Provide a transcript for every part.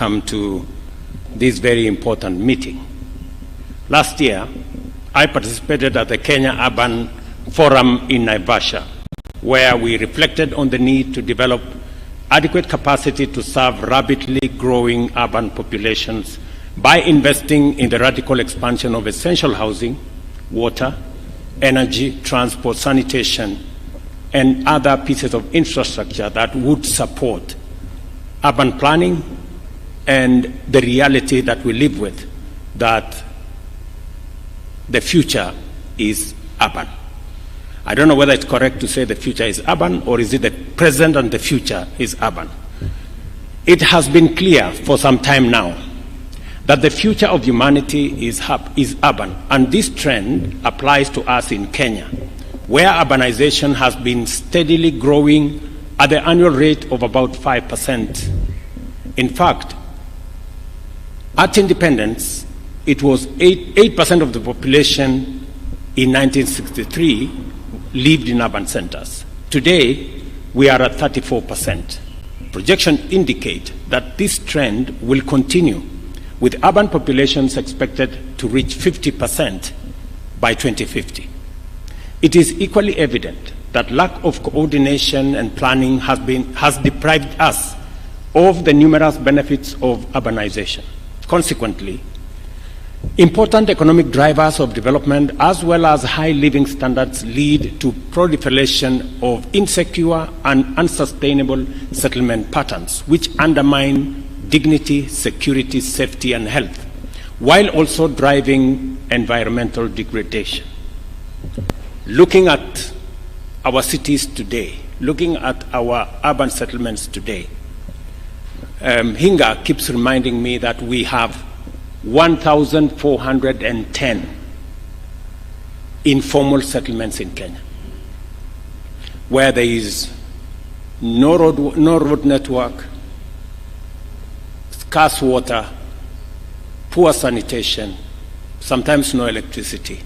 come to this very important meeting. Last year, I participated at the Kenya Urban Forum in Naivasha, where we reflected on the need to develop adequate capacity to serve rapidly growing urban populations by investing in the radical expansion of essential housing, water, energy, transport, sanitation, and other pieces of infrastructure that would support urban planning and the reality that we live with, that the future is urban. I don't know whether it's correct to say the future is urban, or is it the present and the future is urban. It has been clear for some time now that the future of humanity is urban, and this trend applies to us in Kenya, where urbanization has been steadily growing at the annual rate of about 5%. In fact, at independence, it was 8% of the population in 1963 lived in urban centers. Today, we are at 34%. Projections indicate that this trend will continue, with urban populations expected to reach 50% by 2050. It is equally evident that lack of coordination and planning has deprived us of the numerous benefits of urbanization. Consequently, important economic drivers of development as well as high living standards lead to proliferation of insecure and unsustainable settlement patterns, which undermine dignity, security, safety, and health, while also driving environmental degradation. Looking at our cities today, looking at our urban settlements today, Hinga keeps reminding me that we have 1,410 informal settlements in Kenya, where there is no road network, scarce water, poor sanitation, sometimes no electricity,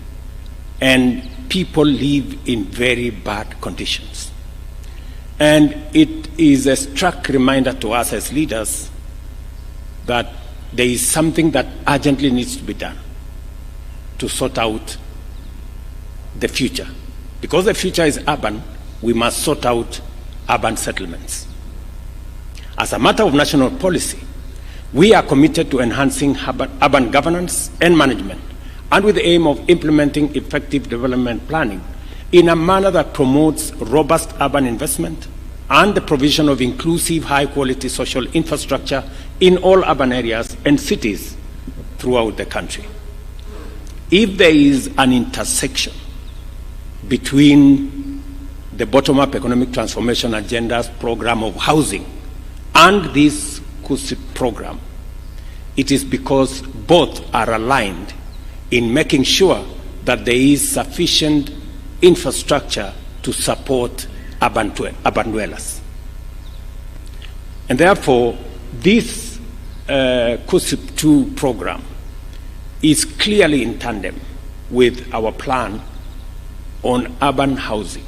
and people live in very bad conditions. And it is a stark reminder to us as leaders that there is something that urgently needs to be done to sort out the future. Because the future is urban, we must sort out urban settlements. As a matter of national policy, we are committed to enhancing urban governance and management, and with the aim of implementing effective development planning in a manner that promotes robust urban investment and the provision of inclusive, high-quality social infrastructure in all urban areas and cities throughout the country. If there is an intersection between the bottom-up economic transformation agenda's program of housing and this KUSSIP program, it is because both are aligned in making sure that there is sufficient infrastructure to support urban dwellers. And therefore, this KUSSIP 2 program is clearly in tandem with our plan on urban housing,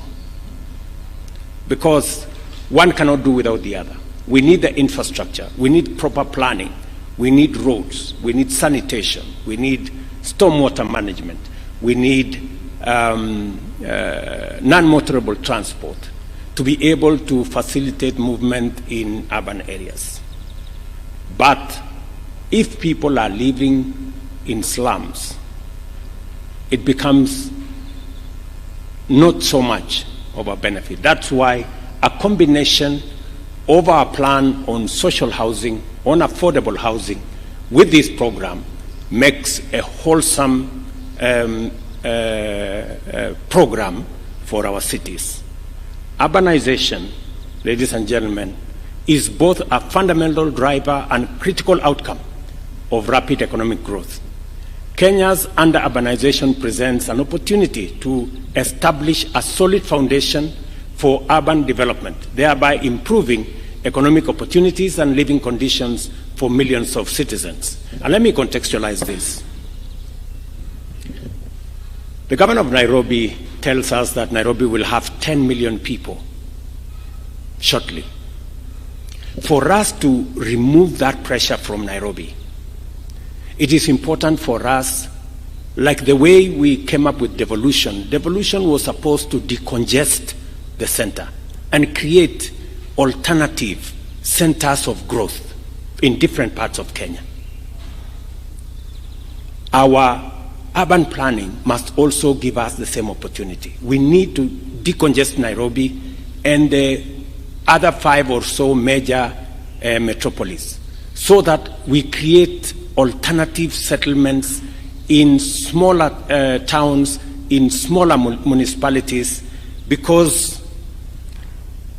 because one cannot do without the other. We need the infrastructure, we need proper planning, we need roads, we need sanitation, we need stormwater management, we need non-motorable transport to be able to facilitate movement in urban areas. But if people are living in slums, it becomes not so much of a benefit. That's why a combination of our plan on social housing, on affordable housing, with this program makes a wholesome program for our cities. Urbanization, ladies and gentlemen, is both a fundamental driver and critical outcome of rapid economic growth. Kenya's under-urbanization presents an opportunity to establish a solid foundation for urban development, thereby improving economic opportunities and living conditions for millions of citizens. And let me contextualize this. The governor of Nairobi tells us that Nairobi will have 10 million people shortly. For us to remove that pressure from Nairobi, it is important for us, like the way we came up with devolution. Devolution was supposed to decongest the center and create alternative centers of growth in different parts of Kenya. Our urban planning must also give us the same opportunity. We need to decongest Nairobi and the other 5 or so major metropolis so that we create alternative settlements in smaller towns, in smaller municipalities, because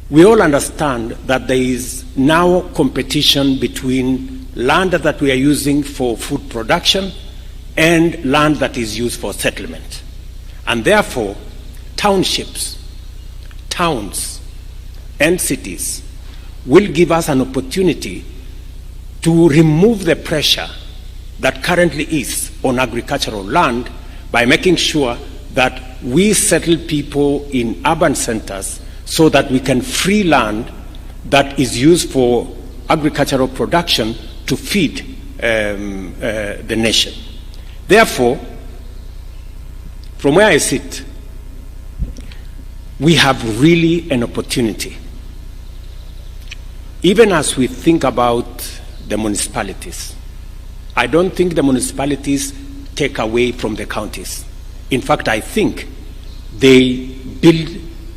we all understand that there is now competition between land that we are using for food production and land that is used for settlement. And therefore, townships, towns, and cities will give us an opportunity to remove the pressure that currently is on agricultural land by making sure that we settle people in urban centers so that we can free land that is used for agricultural production to feed the nation. Therefore, from where I sit, we have really an opportunity. Even as we think about the municipalities, I don't think the municipalities take away from the counties. In fact, I think they build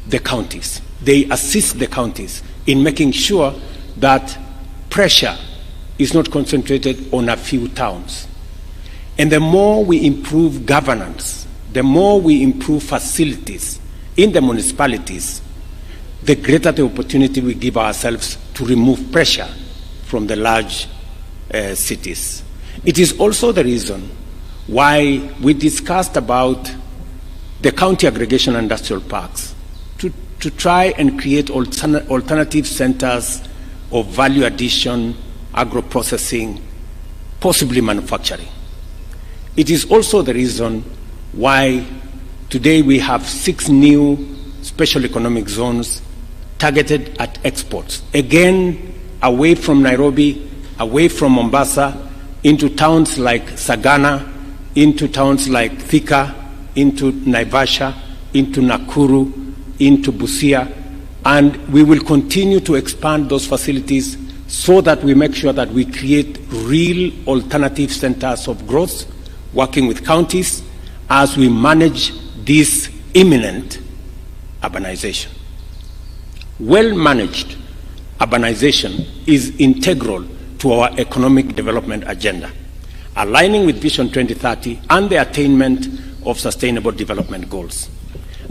the counties. They assist the counties in making sure that pressure is not concentrated on a few towns. And the more we improve governance, the more we improve facilities in the municipalities, the greater the opportunity we give ourselves to remove pressure from the large cities. It is also the reason why we discussed about the county aggregation industrial parks to try and create alternative centers of value addition, agro-processing, possibly manufacturing. It is also the reason why today we have 6 new special economic zones targeted at exports. Again, away from Nairobi, away from Mombasa, into towns like Sagana, into towns like Thika, into Naivasha, into Nakuru, into Busia, and we will continue to expand those facilities so that we make sure that we create real alternative centers of growth, working with counties as we manage this imminent urbanization. Well-managed urbanization is integral to our economic development agenda, aligning with Vision 2030 and the attainment of sustainable development goals.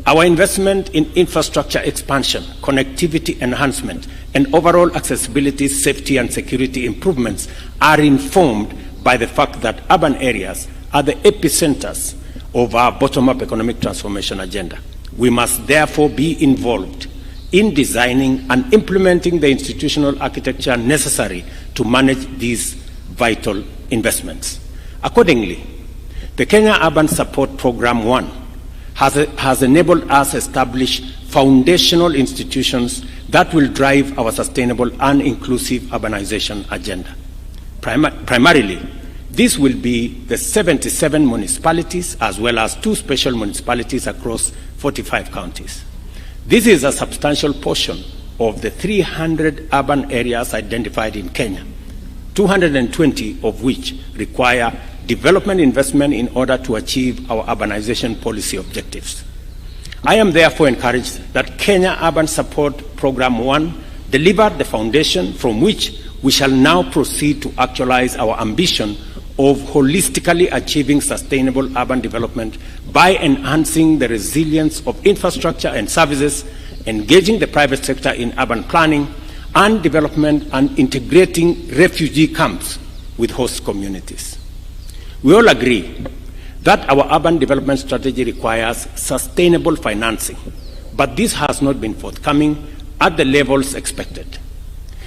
Our investment in infrastructure expansion, connectivity enhancement, and overall accessibility, safety, and security improvements are informed by the fact that urban areas are the epicenters of our bottom-up economic transformation agenda. We must therefore be involved in designing and implementing the institutional architecture necessary to manage these vital investments. Accordingly, the Kenya Urban Support Program 1 has enabled us to establish foundational institutions that will drive our sustainable and inclusive urbanization agenda. Primarily, this will be the 77 municipalities as well as 2 special municipalities across 45 counties. This is a substantial portion of the 300 urban areas identified in Kenya, 220 of which require development investment in order to achieve our urbanization policy objectives. I am therefore encouraged that Kenya Urban Support Program 1 delivered the foundation from which we shall now proceed to actualize our ambition of holistically achieving sustainable urban development by enhancing the resilience of infrastructure and services, engaging the private sector in urban planning and development, and integrating refugee camps with host communities. We all agree that our urban development strategy requires sustainable financing, but this has not been forthcoming at the levels expected.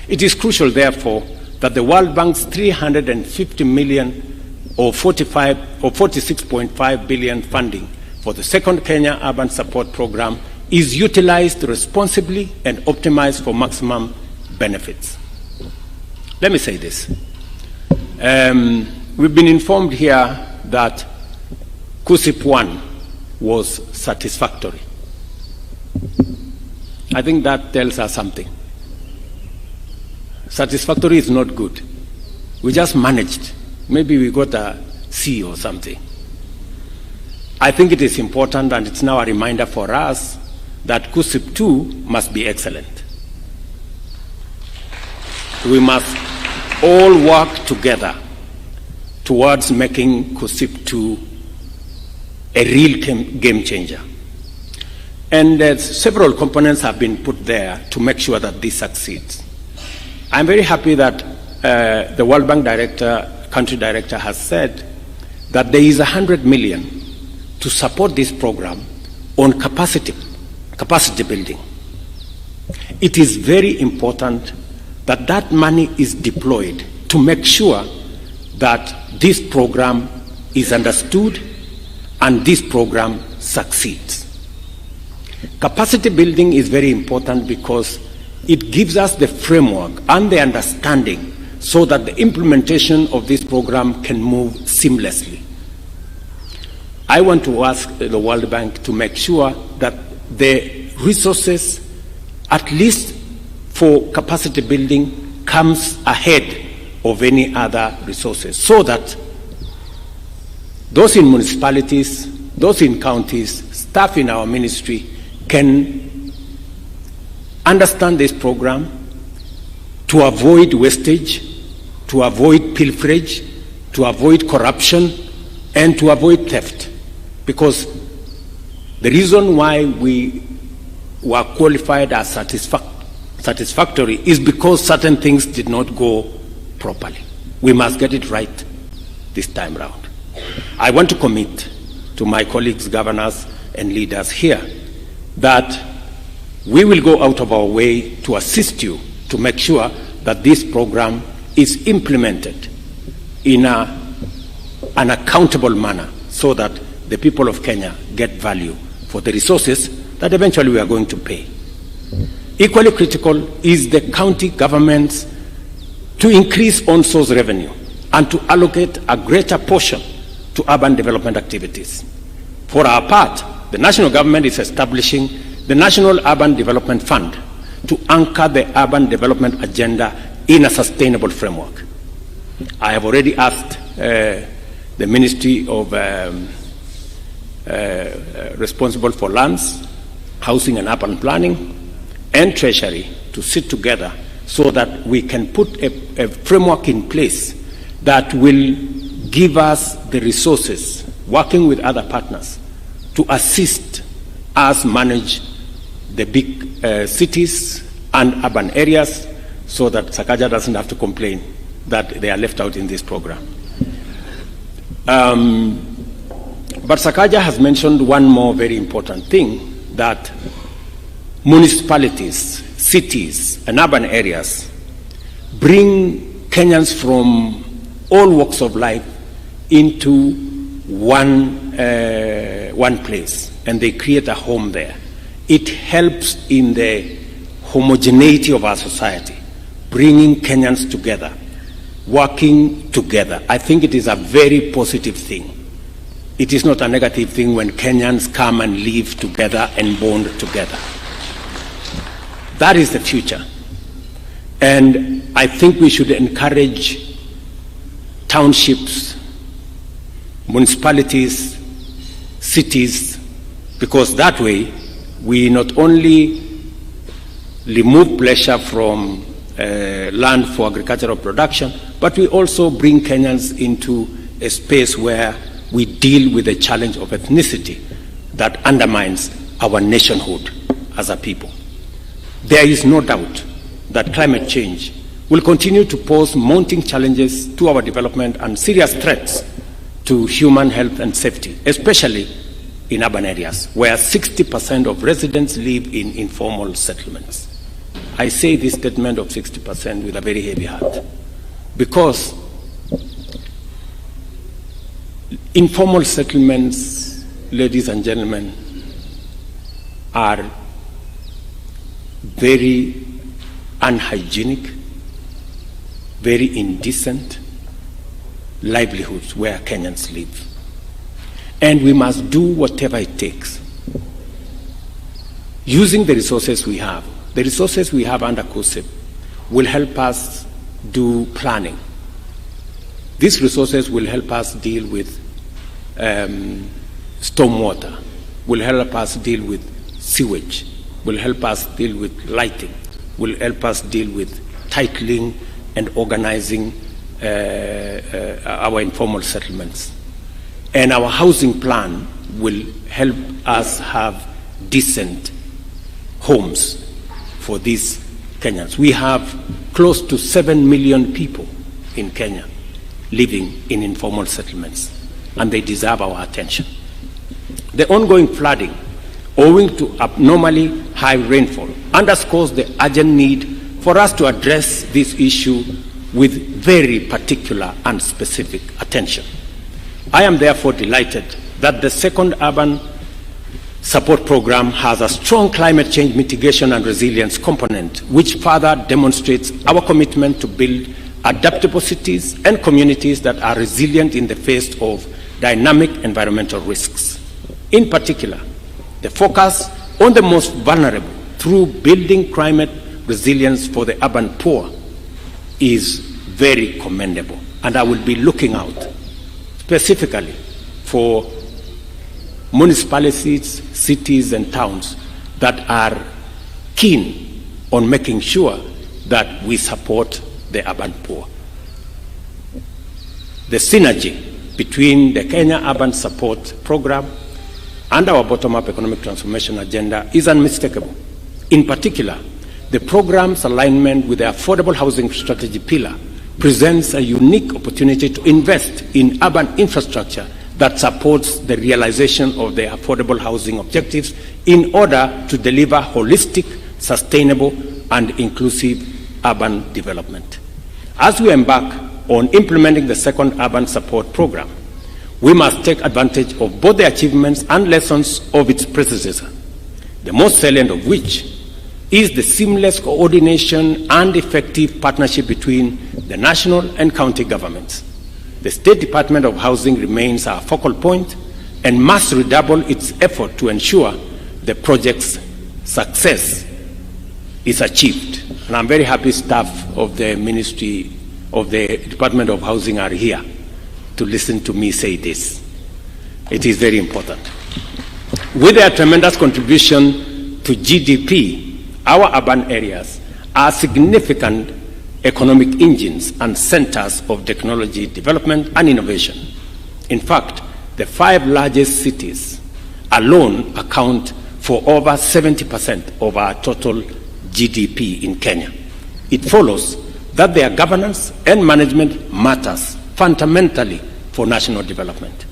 It is crucial, therefore, that the World Bank's 350 million or 46.5 billion funding for the second Kenya Urban Support Program is utilized responsibly and optimized for maximum benefits. Let me say this. We've been informed here that KUSSIP 1 was satisfactory. I think that tells us something. Satisfactory is not good. We just managed. Maybe we got a C or something. I think it is important, and it's now a reminder for us, that KUSSIP 2 must be excellent. We must all work together towards making KUSSIP 2 a real game changer. And several components have been put there to make sure that this succeeds. I'm very happy that the World Bank country director has said that there is 100 million to support this program on capacity building. It is very important that that money is deployed to make sure that this program is understood and this program succeeds. Capacity building is very important because it gives us the framework and the understanding so that the implementation of this program can move seamlessly. I want to ask the World Bank to make sure that the resources, at least for capacity building, comes ahead of any other resources, so that those in municipalities, those in counties, staff in our ministry can understand this program to avoid wastage, to avoid pilferage, to avoid corruption, and to avoid theft. Because the reason why we were qualified as satisfactory is because certain things did not go properly. We must get it right this time round. I want to commit to my colleagues, governors, and leaders here that we will go out of our way to assist you to make sure that this program is implemented in an accountable manner so that the people of Kenya get value for the resources that eventually we are going to pay. Equally critical is the county governments to increase on-source revenue and to allocate a greater portion to urban development activities. For our part, the national government is establishing the National Urban Development Fund to anchor the urban development agenda in a sustainable framework. I have already asked the Ministry of responsible for lands, housing and urban planning, and Treasury to sit together so that we can put a framework in place that will give us the resources, working with other partners, to assist us manage the big cities and urban areas so that Sakaja doesn't have to complain that they are left out in this program. But Sakaja has mentioned one more very important thing, that municipalities, cities, and urban areas bring Kenyans from all walks of life into one place, and they create a home there. It helps in the homogeneity of our society, bringing Kenyans together, working together. I think it is a very positive thing. It is not a negative thing when Kenyans come and live together and bond together. That is the future. And I think we should encourage townships, municipalities, cities, because that way we not only remove pressure from land for agricultural production, but we also bring Kenyans into a space where we deal with the challenge of ethnicity that undermines our nationhood as a people. There is no doubt that climate change will continue to pose mounting challenges to our development and serious threats to human health and safety, especially in urban areas, where 60% of residents live in informal settlements. I say this statement of 60% with a very heavy heart, because informal settlements, ladies and gentlemen, are very unhygienic, very indecent livelihoods where Kenyans live. And we must do whatever it takes, using the resources we have. The resources we have under COSEP will help us do planning. These resources will help us deal with stormwater, will help us deal with sewage, will help us deal with lighting, will help us deal with titling and organizing our informal settlements. And our housing plan will help us have decent homes for these Kenyans. We have close to 7 million people in Kenya living in informal settlements, and they deserve our attention. The ongoing flooding, owing to abnormally high rainfall, underscores the urgent need for us to address this issue with very particular and specific attention. I am therefore delighted that the second urban support program has a strong climate change mitigation and resilience component, which further demonstrates our commitment to build adaptable cities and communities that are resilient in the face of dynamic environmental risks. In particular, the focus on the most vulnerable through building climate resilience for the urban poor is very commendable, and I will be looking out specifically for municipalities, cities, and towns that are keen on making sure that we support the urban poor. The synergy between the Kenya Urban Support Program and our bottom-up economic transformation agenda is unmistakable. In particular, the program's alignment with the affordable housing strategy pillar presents a unique opportunity to invest in urban infrastructure that supports the realization of the affordable housing objectives in order to deliver holistic, sustainable, and inclusive urban development. As we embark on implementing the second urban support program, we must take advantage of both the achievements and lessons of its predecessor, the most salient of which is the seamless coordination and effective partnership between the national and county governments. The State Department of Housing remains our focal point and must redouble its effort to ensure the project's success is achieved. And I'm very happy staff of the Ministry of the Department of Housing are here to listen to me say this. It is very important. With their tremendous contribution to GDP, our urban areas are significant economic engines and centers of technology development and innovation. In fact, the 5 largest cities alone account for over 70% of our total GDP in Kenya. It follows that their governance and management matters fundamentally for national development.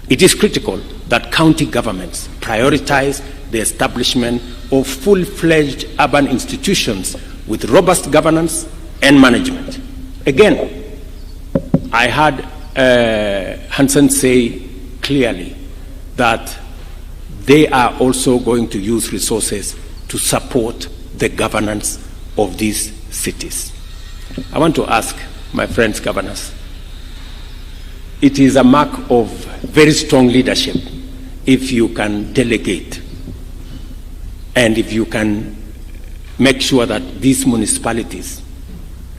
It is critical that county governments prioritize the establishment of full-fledged urban institutions with robust governance and management. Again, I heard Hansen say clearly that they are also going to use resources to support the governance of these cities. I want to ask my friends governors, it is a mark of very strong leadership if you can delegate and if you can make sure that these municipalities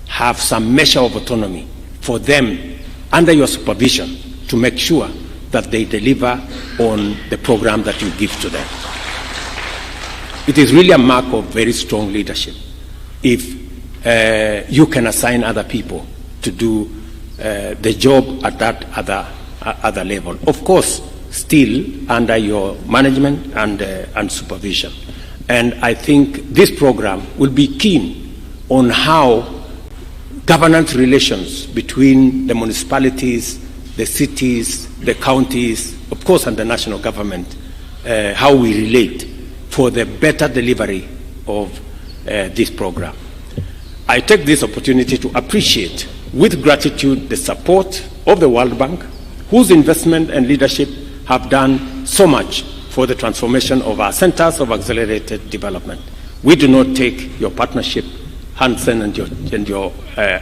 have some measure of autonomy for them under your supervision to make sure that they deliver on the program that you give to them. It is really a mark of very strong leadership if you can assign other people to do the job at that other level. Of course, still under your management and supervision. And I think this program will be keen on how governance relations between the municipalities, the cities, the counties, of course, and the national government, how we relate for the better delivery of this program. I take this opportunity to appreciate with gratitude the support of the World Bank, whose investment and leadership have done so much for the transformation of our centers of accelerated development. We do not take your partnership Hansen and your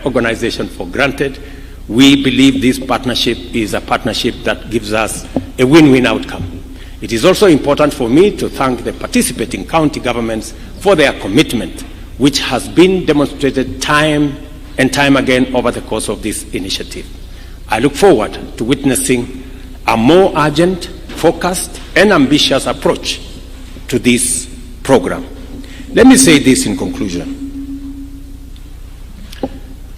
organization for granted. We believe this partnership is a partnership that gives us a win-win outcome. It is also important for me to thank the participating county governments for their commitment, which has been demonstrated time and time again over the course of this initiative. I look forward to witnessing a more urgent, focused, and ambitious approach to this program. Let me say this in conclusion.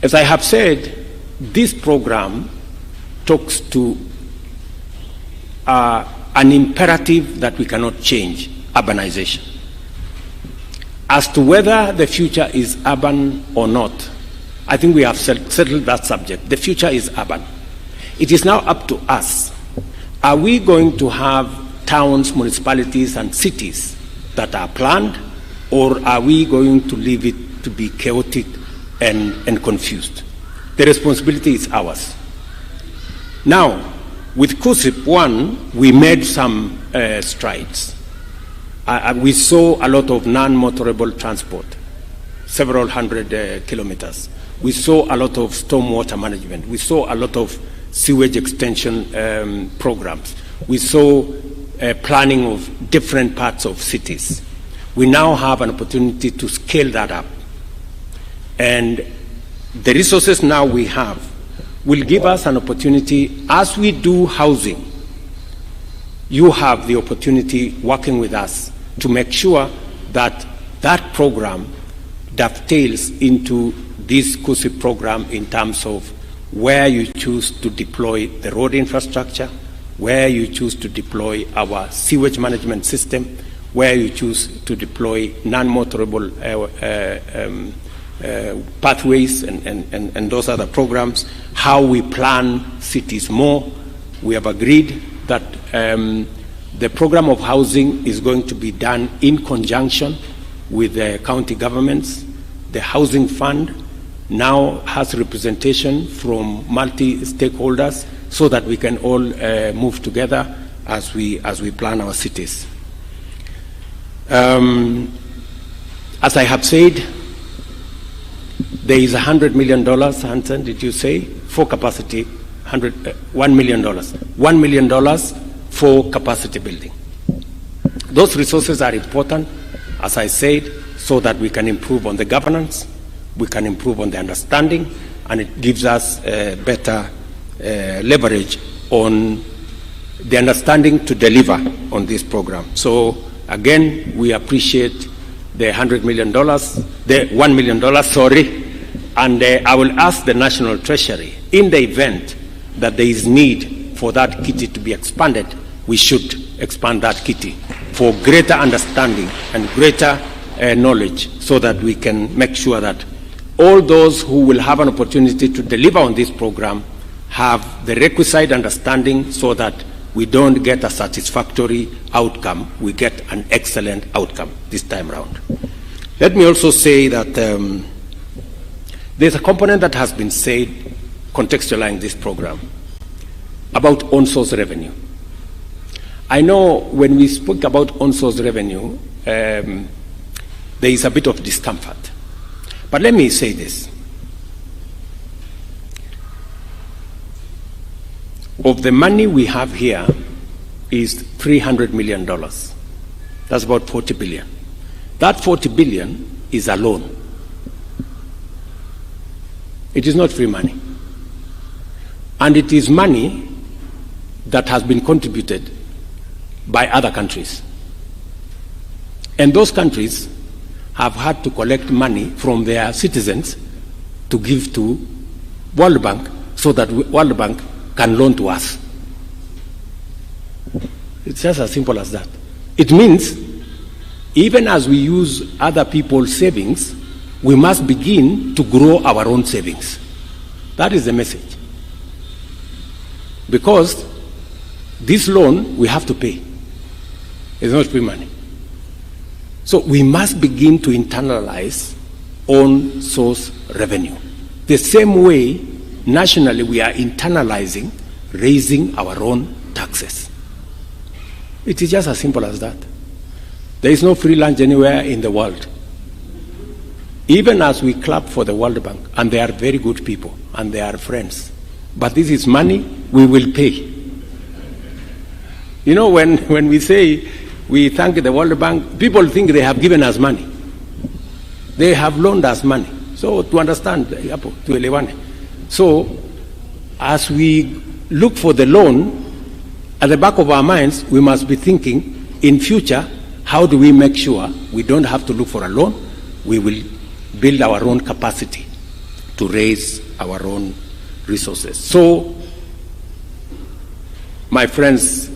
As I have said, this program talks to an imperative that we cannot change: urbanization. As to whether the future is urban or not, I think we have settled that subject. The future is urban. It is now up to us. Are we going to have towns, municipalities, and cities that are planned, or are we going to leave it to be chaotic and confused? The responsibility is ours. Now, with KUSSIP 1, we made some strides. We saw a lot of non-motorable transport, several hundred kilometers. We saw a lot of stormwater management. We saw a lot of sewage extension programs. We saw planning of different parts of cities. We now have an opportunity to scale that up. And the resources now we have will give us an opportunity. As we do housing, you have the opportunity working with us to make sure that that program dovetails into this KUSSIP program in terms of where you choose to deploy the road infrastructure, where you choose to deploy our sewage management system, where you choose to deploy non-motorable pathways and those other programs, how we plan cities more. We have agreed that the program of housing is going to be done in conjunction with the county governments. The Housing Fund now has representation from multi-stakeholders so that we can all move together as we plan our cities. As I have said, there is $100 million, Hansen, did you say, for capacity, $1 million. $1 million for capacity building. Those resources are important, as I said, so that we can improve on the governance, we can improve on the understanding, and it gives us better leverage on the understanding to deliver on this program. So again, we appreciate the $100 million, the $1 million, sorry, and I will ask the National Treasury, in the event that there is need for that kitty to be expanded, we should expand that kitty for greater understanding and greater knowledge, so that we can make sure that all those who will have an opportunity to deliver on this program have the requisite understanding, so that we don't get a satisfactory outcome, we get an excellent outcome this time around. Let me also say that there's a component that has been said contextualizing this program about on-source revenue. I know when we spoke about on-source revenue, there is a bit of discomfort. But let me say this. Of the money we have here is $300 million. That's about 40 billion. That 40 billion is a loan. It is not free money. And it is money that has been contributed by other countries. And those countries have had to collect money from their citizens to give to World Bank, so that World Bank can loan to us. It's just as simple as that. It means even as we use other people's savings, we must begin to grow our own savings. That is the message. Because this loan we have to pay. It's not free money. So we must begin to internalize own source revenue. The same way nationally we are internalizing raising our own taxes. It is just as simple as that. There is no free lunch anywhere in the world. even as we clap for the World Bank, and they are very good people, and they are friends, but this is money we will pay. You know, when we say we thank the World Bank, people think they have given us money. They have loaned us money. So to understand, to elewane. So as we look for the loan, at the back of our minds, we must be thinking, in future, how do we make sure we don't have to look for a loan? We will build our own capacity to raise our own resources. So, my friends,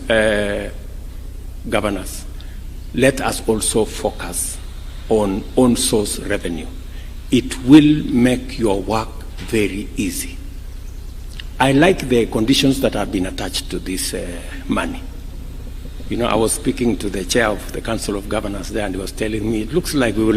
governors, let us also focus on on-source revenue. It will make your work very easy. I like the conditions that have been attached to this money. You know, I was speaking to the chair of the Council of Governors there, and he was telling me, it looks like we will